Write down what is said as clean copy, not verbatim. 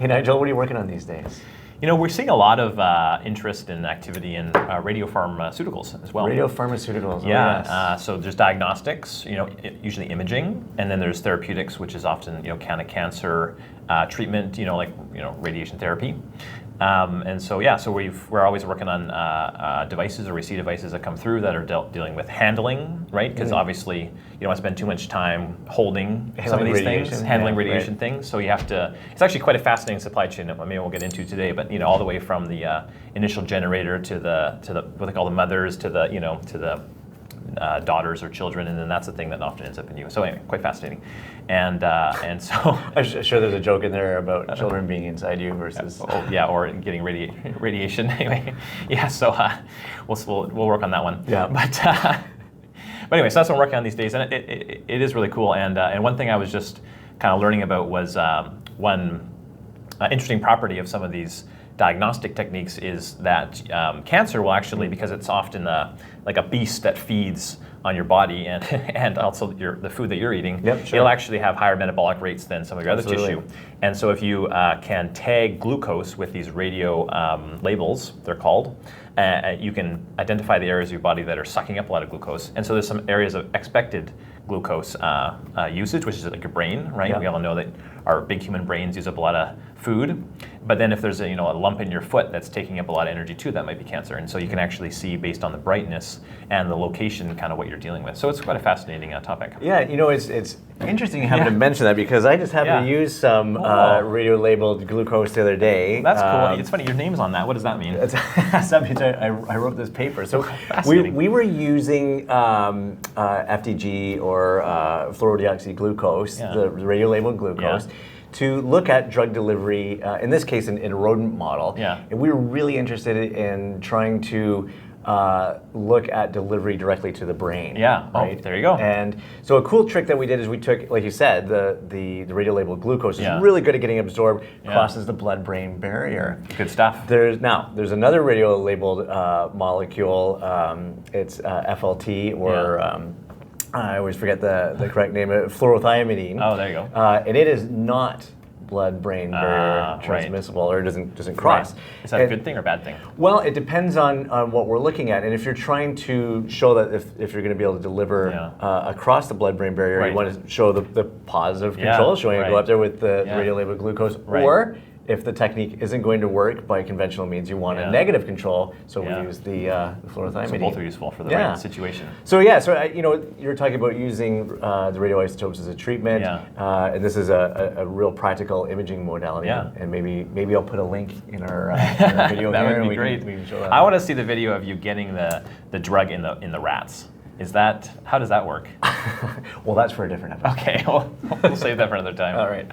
Hey Nigel, what are you working on these days? You know, we're seeing a lot of interest and activity in radiopharmaceuticals as well. Radiopharmaceuticals. Yeah. Oh, yes. So there's diagnostics, usually imaging, and then there's therapeutics, which is often kind of cancer treatment, like radiation therapy. And so we're always working on devices, or we see devices that come through that are dealing with handling, right? Because obviously you don't want to spend too much time holding some of these things, handling radiation things. So you have to. It's actually quite a fascinating supply chain that maybe we'll get into today. But all the way from the initial generator to the what they call the mothers to the daughters or children, and then that's the thing that often ends up in you. So anyway, quite fascinating, and so I'm sure there's a joke in there about children being inside you versus or getting radiation. Anyway, yeah. So we'll work on that one. Yeah. But anyway, so that's what I'm working on these days, and it is really cool. And one thing I was just kind of learning about was one interesting property of some of these diagnostic techniques is that cancer will actually, because it's often like a beast that feeds on your body and also the food that you're eating, it'll actually have higher metabolic rates than some of your other tissue. And so if you can tag glucose with these radio labels, they're called, you can identify the areas of your body that are sucking up a lot of glucose. And so there's some areas of expected glucose usage, which is like your brain, right? Yeah. We all know that our big human brains use up a lot of food. But then if there's a lump in your foot that's taking up a lot of energy too, that might be cancer. And so you can actually see based on the brightness and the location kind of what you're dealing with. So it's quite a fascinating topic. Yeah, it's interesting you happen to mention that, because I just happened to use some radio labeled glucose the other day. That's cool. It's funny, your name's on that. What does that mean? That means I wrote this paper. So we were using FDG or fluorodeoxyglucose, the radio labeled glucose, to look at drug delivery, in this case in a rodent model. Yeah. And we were really interested in trying to look at delivery directly to the brain. Yeah, right? There you go. And so a cool trick that we did is we took, like you said, the radio labeled glucose is really good at getting absorbed, crosses the blood-brain barrier. Good stuff. There's another radio labeled molecule, it's FLT, or I always forget the correct name, fluorothiamidine. Oh, there you go. And it is not blood-brain barrier transmissible, or it doesn't cross. Right. Is that a good thing or bad thing? Well, it depends on what we're looking at. And if you're trying to show that if you're going to be able to deliver across the blood-brain barrier, you want to show the positive control, showing it go up there with the radio-labeled glucose, or if the technique isn't going to work by conventional means, you want a negative control, so we use the fluorothiamidine. So both are useful for the right situation. So you're talking about using the radioisotopes as a treatment, and this is a real practical imaging modality. And maybe I'll put a link in our video that here. Would be great. We can show that. I want to see the video of you getting the drug in the rats. How does that work? Well, that's for a different episode. Okay, we'll save that for another time. All right.